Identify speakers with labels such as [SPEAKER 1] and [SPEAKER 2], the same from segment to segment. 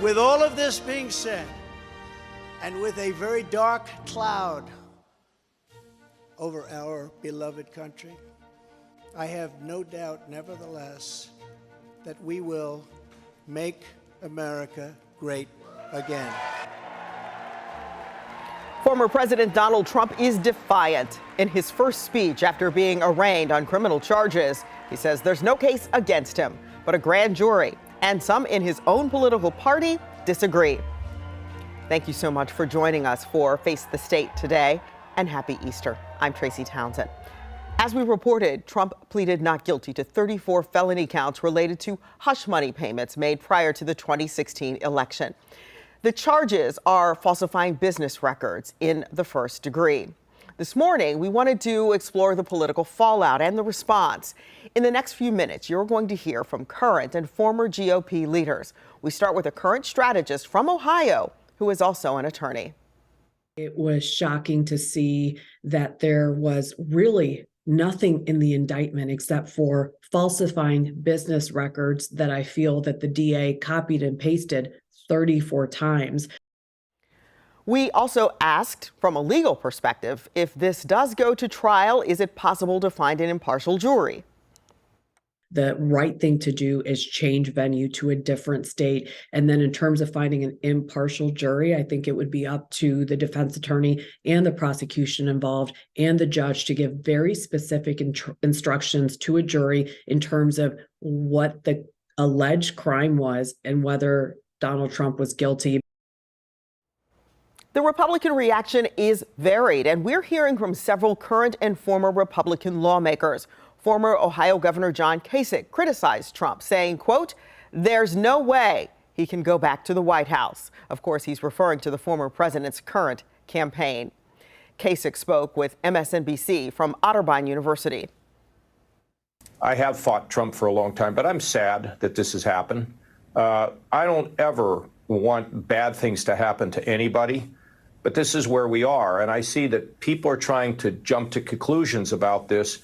[SPEAKER 1] With all of this being said, and with a very dark cloud over our beloved country, I have no doubt, nevertheless, that we will make America great again.
[SPEAKER 2] Former President Donald Trump is defiant. In his first speech after being arraigned on criminal charges, he says there's no case against him, but a grand jury. And some in his own political party disagree. Thank you so much for joining us for Face the State today, and happy Easter. I'm Tracy Townsend. As we reported, Trump pleaded not guilty to 34 felony counts related to hush money payments made prior to the 2016 election. The charges are falsifying business records in the first degree. This morning, we wanted to explore the political fallout and the response. In the next few minutes, you're going to hear from current and former GOP leaders. We start with a current strategist from Ohio, who is also an attorney.
[SPEAKER 3] It was shocking to see that there was really nothing in the indictment except for falsifying business records that I feel that the DA copied and pasted 34 times.
[SPEAKER 2] We also asked, from a legal perspective, if this does go to trial, is it possible to find an impartial jury?
[SPEAKER 3] The right thing to do is change venue to a different state. And then in terms of finding an impartial jury, I think it would be up to the defense attorney and the prosecution involved and the judge to give very specific instructions to a jury in terms of what the alleged crime was and whether Donald Trump was guilty.
[SPEAKER 2] The Republican reaction is varied, and we're hearing from several current and former Republican lawmakers. Former Ohio Governor John Kasich criticized Trump, saying, quote, "There's no way he can go back to the White House." Of course, he's referring to the former president's current campaign. Kasich spoke with MSNBC from Otterbein University.
[SPEAKER 4] I have fought Trump for a long time, but I'm sad that this has happened. I don't ever want bad things to happen to anybody. But this is where we are, and I see that people are trying to jump to conclusions about this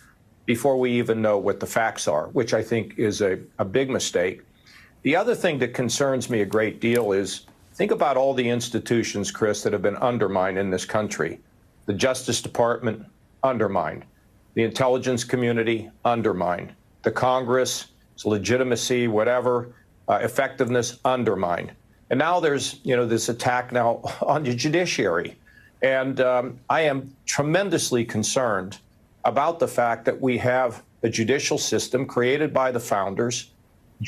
[SPEAKER 4] before we even know what the facts are, which I think is a big mistake. The other thing that concerns me a great deal is, think about all the institutions, Chris, that have been undermined in this country. The Justice Department, undermined. The intelligence community, undermined. The Congress, its legitimacy, whatever, effectiveness, undermined. And now there's, this attack now on the judiciary. And I am tremendously concerned about the fact that we have a judicial system created by the founders,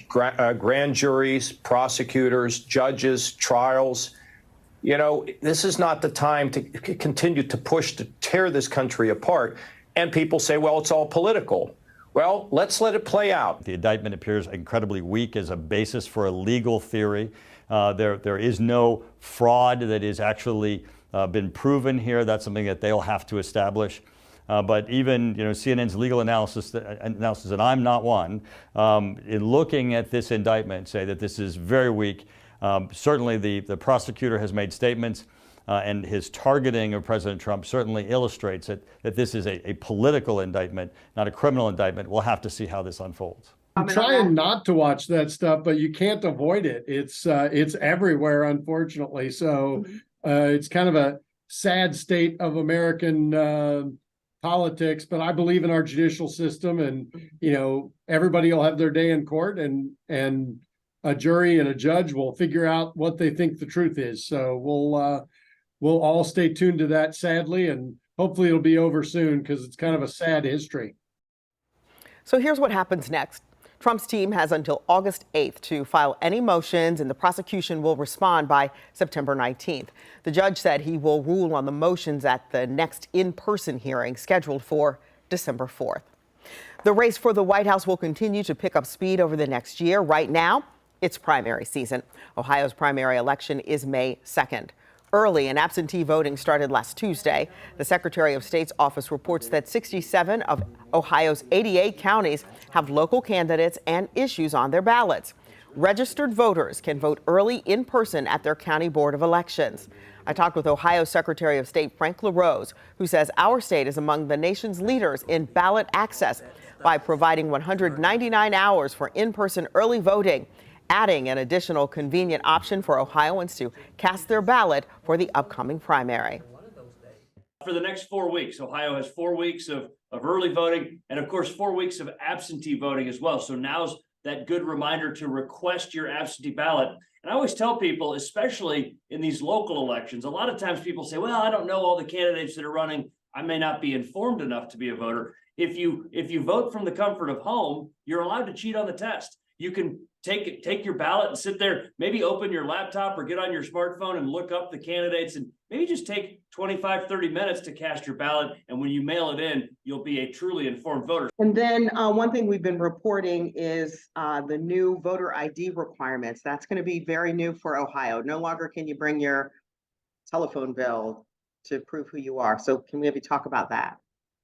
[SPEAKER 4] grand juries, prosecutors, judges, trials. This is not the time to continue to push to tear this country apart. And people say, well, it's all political. Well, let's let it play out.
[SPEAKER 5] The indictment appears incredibly weak as a basis for a legal theory. There is no fraud that is actually been proven here. That's something that they'll have to establish. But even CNN's legal analysis, and I'm not one, in looking at this indictment, say that this is very weak. Certainly the prosecutor has made statements, and his targeting of President Trump certainly illustrates that this is a political indictment, not a criminal indictment. We'll have to see how this unfolds.
[SPEAKER 6] I'm trying not to watch that stuff, but you can't avoid it. It's everywhere, unfortunately. So it's kind of a sad state of American politics, but I believe in our judicial system, and everybody will have their day in court, and a jury and a judge will figure out what they think the truth is. So we'll all stay tuned to that, sadly, and hopefully it'll be over soon, because it's kind of a sad history.
[SPEAKER 2] So here's what happens next. Trump's team has until August 8th to file any motions, and the prosecution will respond by September 19th. The judge said he will rule on the motions at the next in-person hearing scheduled for December 4th. The race for the White House will continue to pick up speed over the next year. Right now, it's primary season. Ohio's primary election is May 2nd. Early and absentee voting started last Tuesday. The Secretary of State's office reports that 67 of Ohio's 88 counties have local candidates and issues on their ballots. Registered voters can vote early in person at their county board of elections. I talked with Ohio Secretary of State Frank LaRose, who says our state is among the nation's leaders in ballot access by providing 199 hours for in-person early voting, adding an additional convenient option for Ohioans to cast their ballot for the upcoming primary.
[SPEAKER 7] For the next 4 weeks, Ohio has 4 weeks of early voting and, of course, 4 weeks of absentee voting as well. So now's that good reminder to request your absentee ballot. And I always tell people, especially in these local elections, a lot of times people say, well, I don't know all the candidates that are running. I may not be informed enough to be a voter. If you vote from the comfort of home, you're allowed to cheat on the test. You can take your ballot and sit there, maybe open your laptop or get on your smartphone and look up the candidates and maybe just take 25, 30 minutes to cast your ballot. And when you mail it in, you'll be a truly informed voter.
[SPEAKER 2] And then one thing we've been reporting is the new voter ID requirements. That's going to be very new for Ohio. No longer can you bring your telephone bill to prove who you are. So can we maybe talk about that?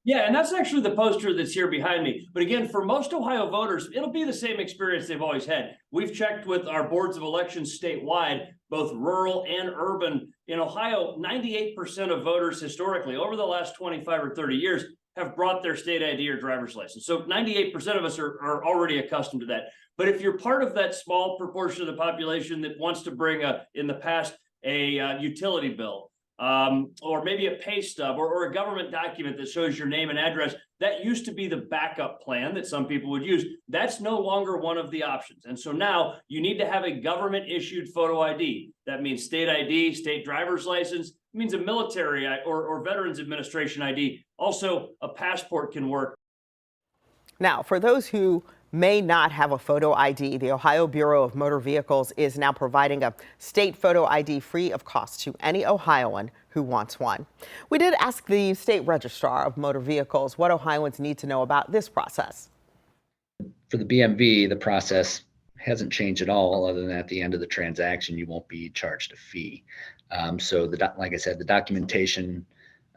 [SPEAKER 7] Yeah, and that's actually the poster that's here behind me. But again, for most Ohio voters, it'll be the same experience they've always had. We've checked with our boards of elections statewide, both rural and urban. In Ohio, 98% of voters historically, over the last 25 or 30 years, have brought their state ID or driver's license. So 98% of us are already accustomed to that. But if you're part of that small proportion of the population that wants to bring in the past, a utility bill, or maybe a pay stub or a government document that shows your name and address, that used to be the backup plan that some people would use. That's no longer one of the options. And so now you need to have a government issued photo ID. That means state ID, state driver's license. It means a military or Veterans Administration ID. Also, a passport can work.
[SPEAKER 2] Now, for those who may not have a photo ID, the Ohio Bureau of Motor Vehicles is now providing a state photo ID free of cost to any Ohioan who wants one. We did ask the state registrar of motor vehicles what Ohioans need to know about this process.
[SPEAKER 8] For the BMV, the process hasn't changed at all, other than at the end of the transaction, you won't be charged a fee. So like I said, the documentation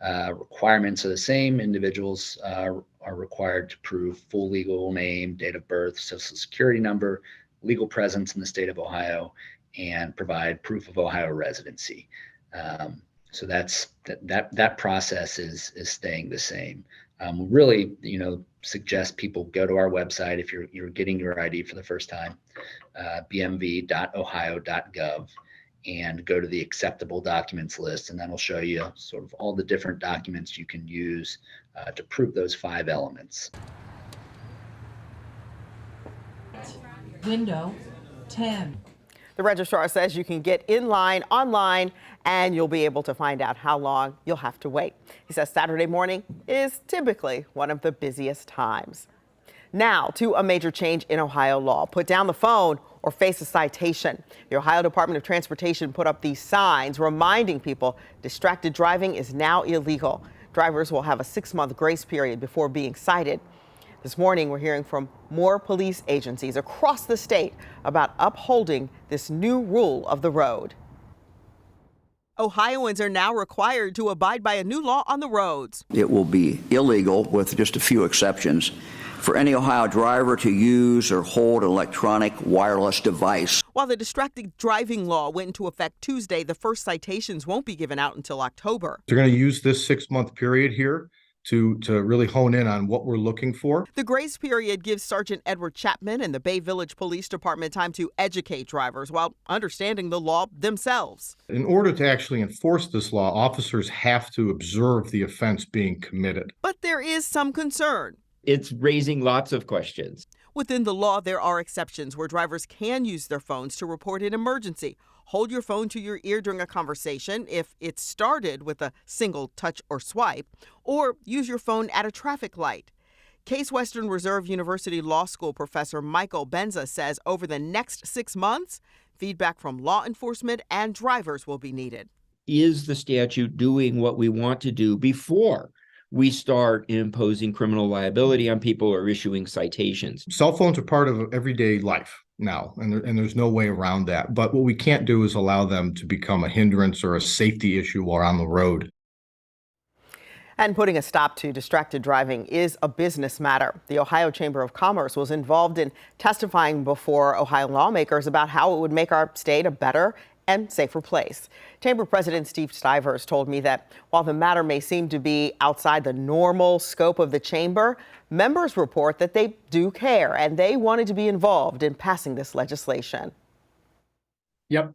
[SPEAKER 8] requirements are the same. Individuals are required to prove full legal name, date of birth, social security number, legal presence in the state of Ohio, and provide proof of Ohio residency. So that process is staying the same. Really, suggest people go to our website if you're getting your ID for the first time, bmv.ohio.gov. and go to the acceptable documents list, and that'll show you sort of all the different documents you can use to prove those 5 elements.
[SPEAKER 9] Window 10.
[SPEAKER 2] The registrar says you can get in line online and you'll be able to find out how long you'll have to wait. He says Saturday morning is typically one of the busiest times. Now to a major change in Ohio law. Put down the phone or face a citation. The Ohio Department of Transportation put up these signs reminding people distracted driving is now illegal. Drivers will have a 6-month grace period before being cited. This morning, we're hearing from more police agencies across the state about upholding this new rule of the road. Ohioans are now required to abide by a new law on the roads.
[SPEAKER 10] It will be illegal, with just a few exceptions, for any Ohio driver to use or hold an electronic wireless device.
[SPEAKER 2] While the distracted driving law went into effect Tuesday, the first citations won't be given out until October.
[SPEAKER 11] They're going to use this 6-month period here to really hone in on what we're looking for.
[SPEAKER 2] The grace period gives Sergeant Edward Chapman and the Bay Village Police Department time to educate drivers while understanding the law themselves.
[SPEAKER 11] In order to actually enforce this law, officers have to observe the offense being committed.
[SPEAKER 2] But there is some concern.
[SPEAKER 12] It's raising lots of questions.
[SPEAKER 2] Within the law, there are exceptions where drivers can use their phones to report an emergency. Hold your phone to your ear during a conversation if it started with a single touch or swipe, or use your phone at a traffic light. Case Western Reserve University Law School professor Michael Benza says over the next 6 months, feedback from law enforcement and drivers will be needed.
[SPEAKER 12] Is the statute doing what we want to do before we start imposing criminal liability on people or issuing citations?
[SPEAKER 11] Cell phones are part of everyday life. now, and there's no way around that. But what we can't do is allow them to become a hindrance or a safety issue while on the road.
[SPEAKER 2] And putting a stop to distracted driving is a business matter. The Ohio Chamber of Commerce was involved in testifying before Ohio lawmakers about how it would make our state a better and safer place. Chamber President Steve Stivers told me that while the matter may seem to be outside the normal scope of the chamber, members report that they do care and they wanted to be involved in passing this legislation.
[SPEAKER 6] Yep,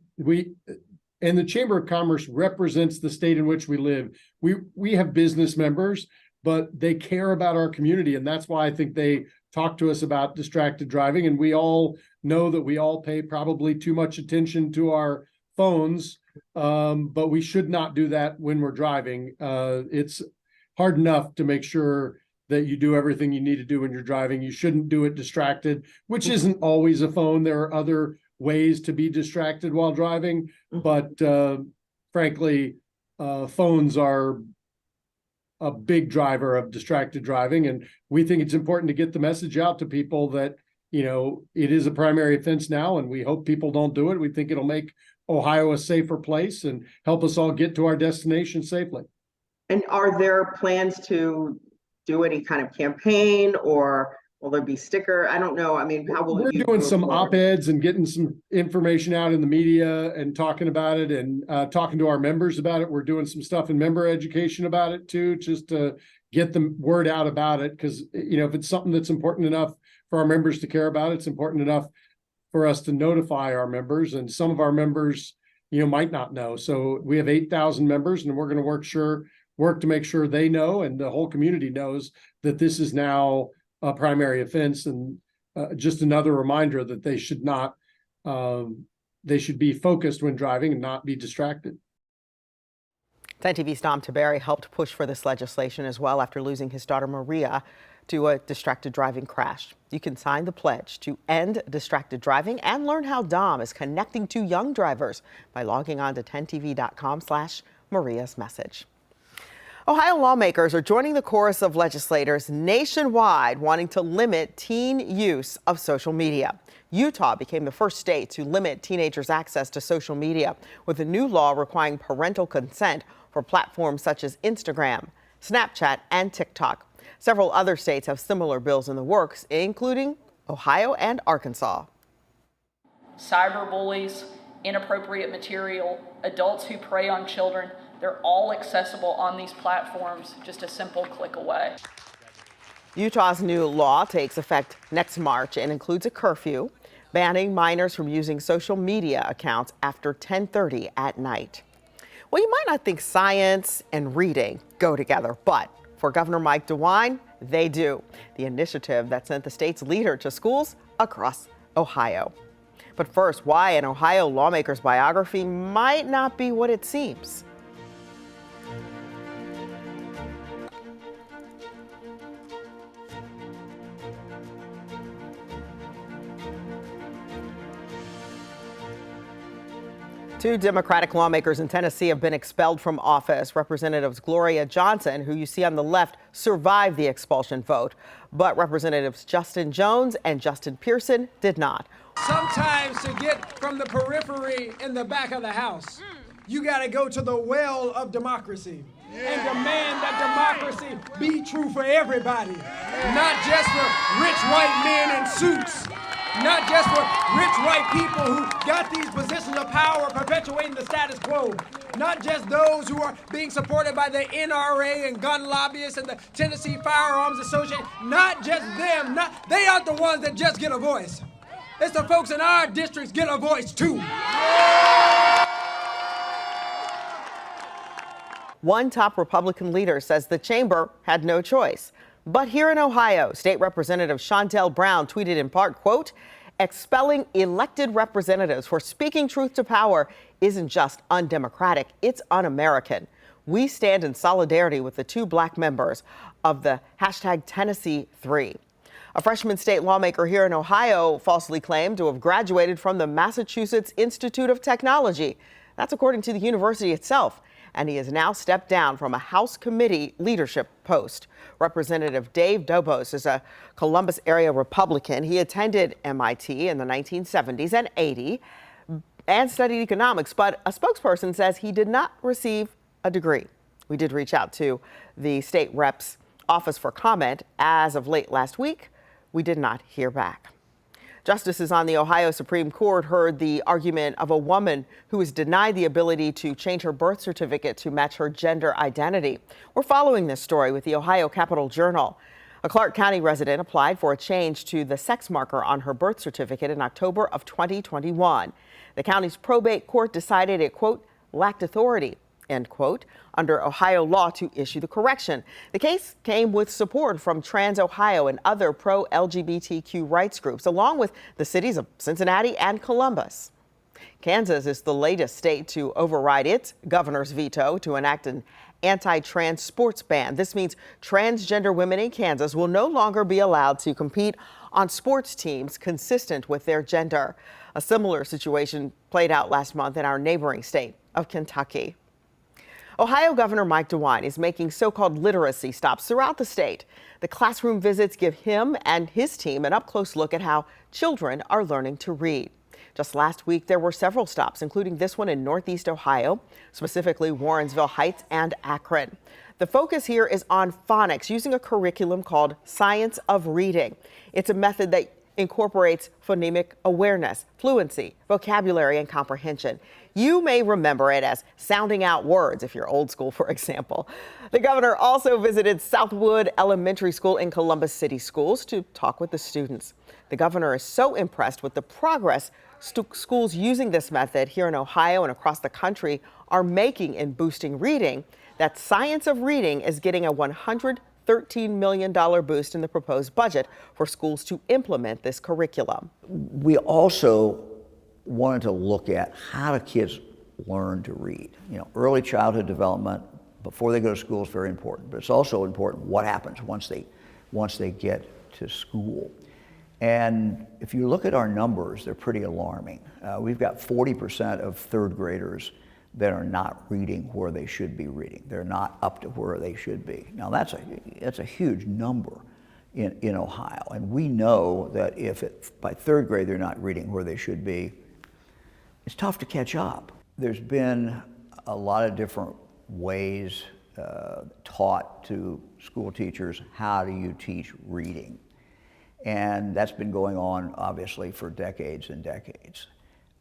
[SPEAKER 6] and the Chamber of Commerce represents the state in which we live. We have business members, but they care about our community, and that's why I think they talk to us about distracted driving. And we all know that we all pay probably too much attention to our phones, but we should not do that when we're driving. It's hard enough to make sure that you do everything you need to do when you're driving. You shouldn't do it distracted, which isn't always a phone. There are other ways to be distracted while driving, but frankly, phones are a big driver of distracted driving. And we think it's important to get the message out to people that, it is a primary offense now, and we hope people don't do it. We think it'll make Ohio a safer place and help us all get to our destination safely.
[SPEAKER 2] And are there plans to do any kind of campaign, or will there be sticker? I don't know. I mean, how will
[SPEAKER 6] we're doing some op-eds and getting some information out in the media and talking about it and talking to our members about it. We're doing some stuff in member education about it too, just to get the word out about it. Because, if it's something that's important enough for our members to care about, it's important enough for us to notify our members. And some of our members, might not know. So we have 8,000 members, and we're going to work to make sure they know and the whole community knows that this is now a primary offense, and just another reminder that they should not, they should be focused when driving and not be distracted.
[SPEAKER 2] 10 TV's Dom Taberry helped push for this legislation as well after losing his daughter Maria to a distracted driving crash. You can sign the pledge to end distracted driving and learn how Dom is connecting to young drivers by logging on to 10tv.com/Maria's Message. Ohio lawmakers are joining the chorus of legislators nationwide wanting to limit teen use of social media. Utah became the first state to limit teenagers' access to social media with a new law requiring parental consent for platforms such as Instagram, Snapchat, and TikTok. Several other states have similar bills in the works, including Ohio and Arkansas.
[SPEAKER 9] Cyberbullies, inappropriate material, adults who prey on children, they're all accessible on these platforms, just a simple click away.
[SPEAKER 2] Utah's new law takes effect next March and includes a curfew, banning minors from using social media accounts after 10:30 at night. Well, you might not think science and reading go together, but for Governor Mike DeWine, they do. The initiative that sent the state's leader to schools across Ohio. But first, why an Ohio lawmaker's biography might not be what it seems. Two Democratic lawmakers in Tennessee have been expelled from office. Representatives Gloria Johnson, who you see on the left, survived the expulsion vote. But Representatives Justin Jones and Justin Pearson did not.
[SPEAKER 13] Sometimes to get from the periphery in the back of the house, you got to go to the well of democracy and demand that democracy be true for everybody, not just for rich white men in suits. Not just for rich white people who got these positions of power perpetuating the status quo. Not just those who are being supported by the NRA and gun lobbyists and the Tennessee Firearms Association. Not just them. They aren't the ones that just get a voice. It's the folks in our districts get a voice too.
[SPEAKER 2] One top Republican leader says the chamber had no choice. But here in Ohio, State Representative Shontel Brown tweeted in part, quote, expelling elected representatives for speaking truth to power isn't just undemocratic, it's un-American. We stand in solidarity with the two black members of the #Tennessee3. A freshman state lawmaker here in Ohio falsely claimed to have graduated from the Massachusetts Institute of Technology. That's according to the university itself. and he has now stepped down from a House committee leadership post. Representative Dave Dobos is a Columbus area Republican. He attended MIT in the 1970s and 80s and studied economics, but a spokesperson says he did not receive a degree. We did reach out to the state rep's office for comment. As of late last week, we did not hear back. Justices on the Ohio Supreme Court heard the argument of a woman who was denied the ability to change her birth certificate to match her gender identity. We're following this story with the Ohio Capital Journal. A Clark County resident applied for a change to the sex marker on her birth certificate in October of 2021. The county's probate court decided it, quote, lacked authority, end quote, under Ohio law to issue the correction. The case came with support from Trans Ohio and other pro-LGBTQ rights groups, along with the cities of Cincinnati and Columbus. Kansas is the latest state to override its governor's veto to enact an anti-trans sports ban. This means transgender women in Kansas will no longer be allowed to compete on sports teams consistent with their gender. A similar situation played out last month in our neighboring state of Kentucky. Ohio Governor Mike DeWine is making so-called literacy stops throughout the state. The classroom visits give him and his team an up-close look at how children are learning to read. Just last week, there were several stops, including this one in Northeast Ohio, specifically Warrensville Heights and Akron. The focus here is on phonics, using a curriculum called Science of Reading. It's a method that incorporates phonemic awareness, fluency, vocabulary, and comprehension. You may remember it as sounding out words if you're old school, for example. The governor also visited Southwood Elementary School in Columbus City Schools to talk with the students. The governor is so impressed with the progress schools using this method here in Ohio and across the country are making in boosting reading that Science of Reading is getting a $113 million boost in the proposed budget for schools to implement this curriculum.
[SPEAKER 10] We also wanted to look at how do kids learn to read. You know, early childhood development before they go to school is very important, but it's also important what happens once they get to school. And if you look at our numbers, they're pretty alarming. We've got 40% of third graders that are not reading where they should be reading. They're not up to where they should be. Now that's a huge number in Ohio, and we know that if by third grade they're not reading where they should be, it's tough to catch up. There's been a lot of different ways taught to school teachers, how do you teach reading? And that's been going on, obviously, for decades and decades.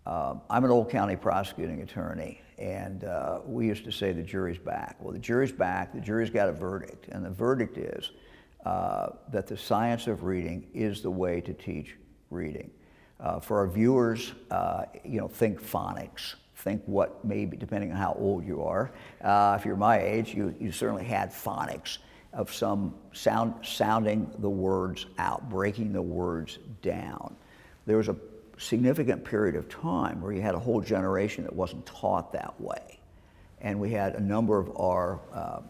[SPEAKER 10] I'm an old county prosecuting attorney, and we used to say the jury's back. Well, the jury's back, the jury's got a verdict, and the verdict is that the science of reading is the way to teach reading. For our viewers, think phonics. Think what maybe, depending on how old you are. If you're my age, you certainly had phonics of some sounding the words out, breaking the words down. There was a significant period of time where you had a whole generation that wasn't taught that way. And we had a number of our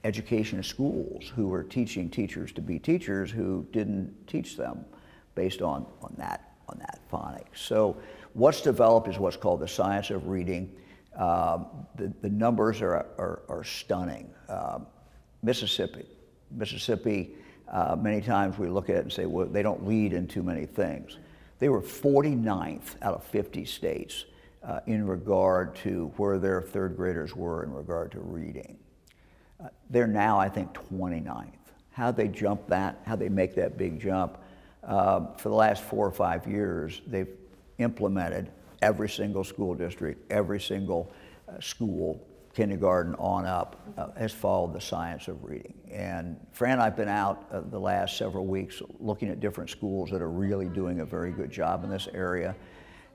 [SPEAKER 10] education schools who were teaching teachers to be teachers who didn't teach them based on that phonics. So what's developed is what's called the science of reading. The numbers are stunning. Mississippi, many times we look at it and say, well, they don't lead in too many things. They were 49th out of 50 states in regard to where their third graders were in regard to reading. They're now, I think, 29th. How'd they jump that? How'd they make that big jump? For the last 4 or 5 years, they've implemented every single school district, every single school, kindergarten on up, has followed the science of reading. And Fran and I have been out the last several weeks looking at different schools that are really doing a very good job in this area.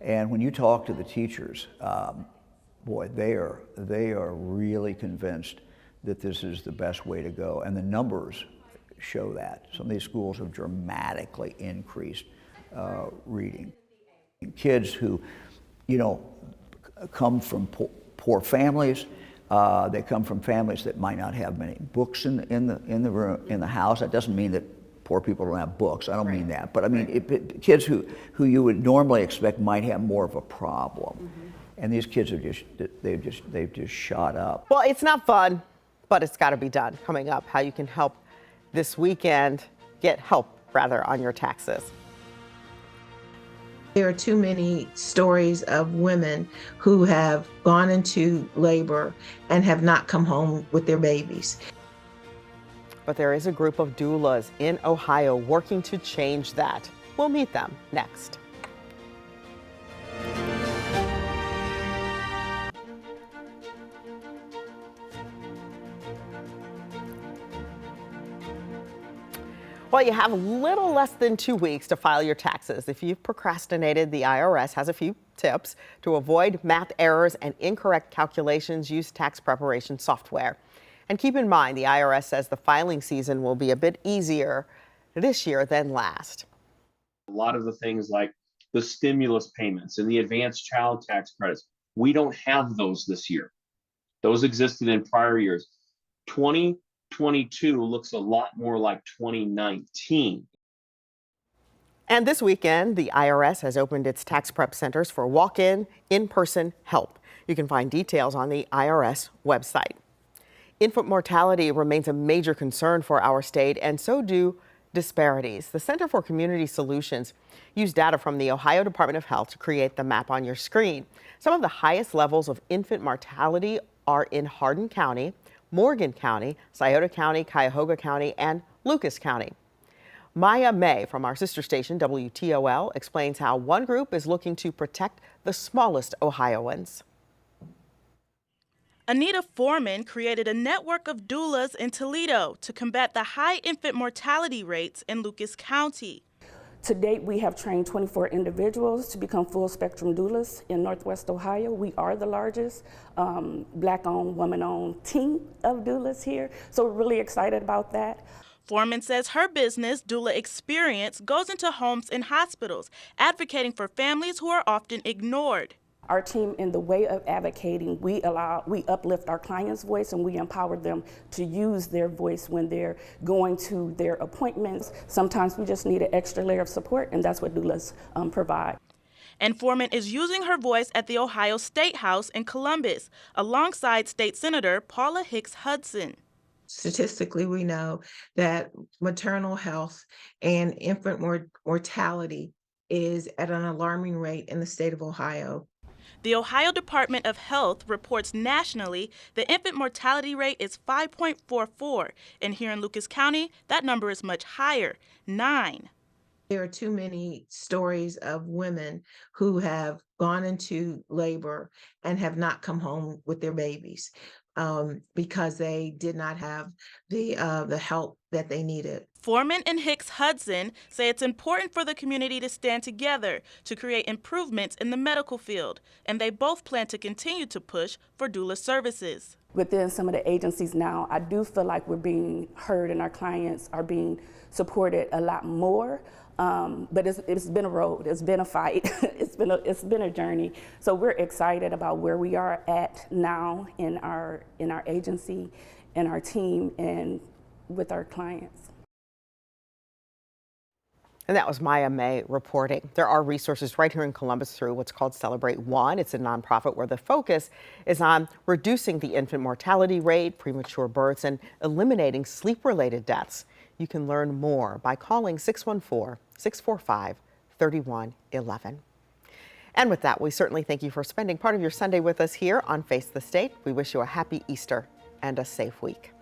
[SPEAKER 10] And when you talk to the teachers, boy, they are really convinced that this is the best way to go. And the numbers show that. Some of these schools have dramatically increased reading. Kids who, come from poor families, they come from families that might not have many books in the house. That doesn't mean that poor people don't have books. I don't mean that, but I mean kids who you would normally expect might have more of a problem. And these kids are they've just shot up.
[SPEAKER 2] Well, it's not fun, but it's got to be done. Coming up, how you can help this weekend, get help rather on your taxes.
[SPEAKER 14] There are too many stories of women who have gone into labor and have not come home with their babies.
[SPEAKER 2] But there is a group of doulas in Ohio working to change that. We'll meet them next. Well, you have a little less than 2 weeks to file your taxes. If you've procrastinated, the IRS has a few tips to avoid math errors and incorrect calculations. Use tax preparation software. And keep in mind, the IRS says the filing season will be a bit easier this year than last.
[SPEAKER 15] A lot of the things like the stimulus payments and the advanced child tax credits, we don't have those this year. Those existed in prior years. 2022 looks a lot more like 2019.
[SPEAKER 2] And this weekend, the IRS has opened its tax prep centers for walk-in, in-person help. You can find details on the IRS website. Infant mortality remains a major concern for our state, and so do disparities. The Center for Community Solutions used data from the Ohio Department of Health to create the map on your screen. Some of the highest levels of infant mortality are in Hardin County, Morgan County, Scioto County, Cuyahoga County, and Lucas County. Maya May from our sister station, WTOL, explains how one group is looking to protect the smallest Ohioans.
[SPEAKER 16] Anita Foreman created a network of doulas in Toledo to combat the high infant mortality rates in Lucas County.
[SPEAKER 17] To date, we have trained 24 individuals to become full spectrum doulas in Northwest Ohio. We are the largest Black-owned, woman-owned team of doulas here, so we're really excited about that.
[SPEAKER 16] Foreman says her business, Doula Experience, goes into homes and hospitals, advocating for families who are often ignored.
[SPEAKER 17] Our team, in the way of advocating, we uplift our clients' voice and we empower them to use their voice when they're going to their appointments. Sometimes we just need an extra layer of support, and that's what doulas provide.
[SPEAKER 16] And Foreman is using her voice at the Ohio State House in Columbus, alongside State Senator Paula Hicks Hudson.
[SPEAKER 14] Statistically, we know that maternal health and infant mortality is at an alarming rate in the state of Ohio.
[SPEAKER 16] The Ohio Department of Health reports nationally the infant mortality rate is 5.44, and here in Lucas County, that number is much higher, 9.
[SPEAKER 14] There are too many stories of women who have gone into labor and have not come home with their babies because they did not have the help that they needed.
[SPEAKER 16] Foreman and Hicks Hudson say it's important for the community to stand together to create improvements in the medical field, and they both plan to continue to push for doula services.
[SPEAKER 17] Within some of the agencies now, I do feel like we're being heard and our clients are being supported a lot more. But it's been a road, it's been a fight, it's been a journey. So we're excited about where we are at now in our agency, in our team, and with our clients.
[SPEAKER 2] And that was Maya May reporting. There are resources right here in Columbus through what's called Celebrate One. It's a nonprofit where the focus is on reducing the infant mortality rate, premature births, and eliminating sleep-related deaths. You can learn more by calling 614-645-3111. And with that, we certainly thank you for spending part of your Sunday with us here on Face the State. We wish you a happy Easter and a safe week.